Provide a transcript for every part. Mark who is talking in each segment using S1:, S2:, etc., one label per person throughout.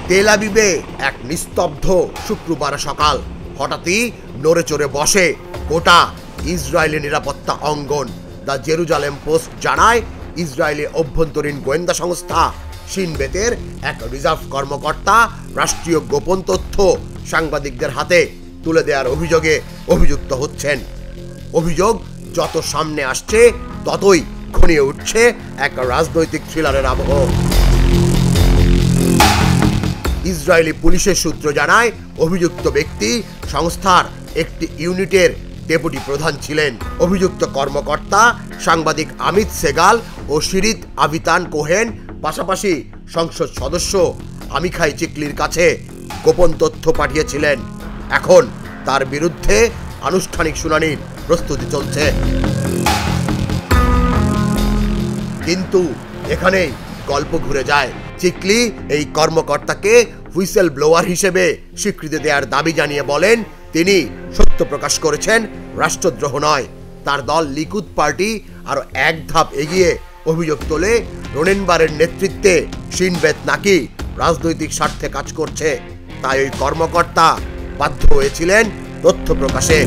S1: তেল আবিবে এক নিস্তব্ধ শুক্রবার সকাল। হঠাৎই নড়ে চড়ে বসে গোটা ইসরায়েলি নিরাপত্তা অঙ্গন। দ্য জেরুজালেম পোস্ট জানায়, ইসরায়েলি অভ্যন্তরীণ গোয়েন্দা সংস্থা শিন বেতের এক রিজার্ভ কর্মকর্তা রাষ্ট্রীয় গোপন তথ্য সাংবাদিকদের হাতে তুলে দেওয়ার অভিযোগে অভিযুক্ত হচ্ছেন। অভিযোগ যত সামনে আসছে ততই ঘনিয়ে উঠছে এক রাজনৈতিক থ্রিলারের আবহ। ইসরায়েলি পুলিশের সূত্র জানায়, অভিযুক্ত ব্যক্তি সংস্থার একটি ইউনিটের ডেপুটি প্রধান ছিলেন। অভিযুক্ত কর্মকর্তা সাংবাদিক আমিত সেগাল ও শিরিত আভিতান কোহেন, পাশাপাশি সংসদ সদস্য আমিখাই চিকলির কাছে গোপন তথ্য পাঠিয়েছিলেন। এখন তার বিরুদ্ধে আনুষ্ঠানিক শুনানির প্রস্তুতি চলছে। কিন্তু এখানেই গল্প ঘুরে যায়। চিকলি এই কর্মকর্তাকে হুইসেল ব্লোয়ার হিসেবে স্বীকৃতি দেওয়ার দাবি জানিয়ে বলেন, তিনি সত্য প্রকাশ করেছেন, রাষ্ট্রদ্রোহ নয়। তার দল লিকুদ পার্টি আরো এক ধাপ এগিয়ে অভিযোগ তোলে, রোনেনবারের নেতৃত্বে শিন বেত নাকি রাজনৈতিক স্বার্থে কাজ করছে। তাই ওই কর্মকর্তা বাধ্য হয়েছিলেন তথ্য প্রকাশে।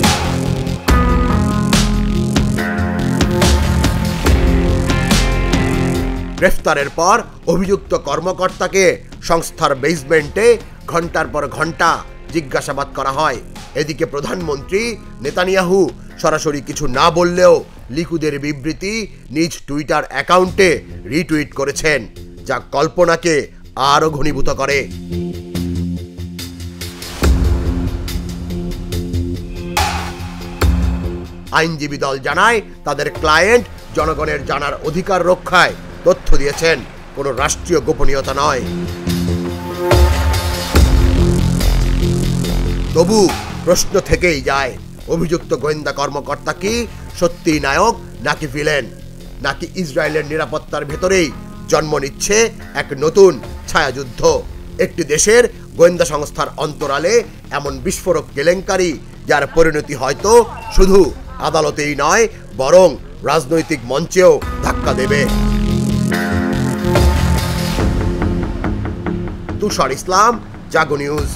S1: গ্রেফতারের পর অভিযুক্ত কর্মকর্তাকে সংস্থার বেসমেন্টে ঘন্টার পর ঘন্টা জিজ্ঞাসাবাদ করা হয়। এদিকে প্রধানমন্ত্রী নেতানিয়াহু সরাসরি কিছু না বললেও লিকুদের বিবৃতি নিজ টুইটার অ্যাকাউন্টে রিটুইট করেছেন, যা কল্পনাকে আরও ঘনীভূত করে। আইনজীবী দল জানায়, তাদের ক্লায়েন্ট জনগণের জানার অধিকার রক্ষায় তথ্য দিয়েছেন, কোনো রাষ্ট্রীয় গোপনীয়তা নয়। তবু প্রশ্ন থেকেই যায়, অভিযুক্ত গোয়েন্দা কর্মকর্তা কি সত্যি নায়ক নাকি ভিলেন? নাকি ইসরায়েলের নিরাপত্তার ভেতরেই জন্ম নিচ্ছে এক নতুন ছায়াযুদ্ধ? একটি দেশের গোয়েন্দা সংস্থার অন্তরালে এমন বিস্ফোরক কেলেঙ্কারি, যার পরিণতি হয়তো শুধু আদালতেই নয়, বরং রাজনৈতিক মঞ্চেও ধাক্কা দেবে। তুষার ইসলাম, জাগো নিউজ।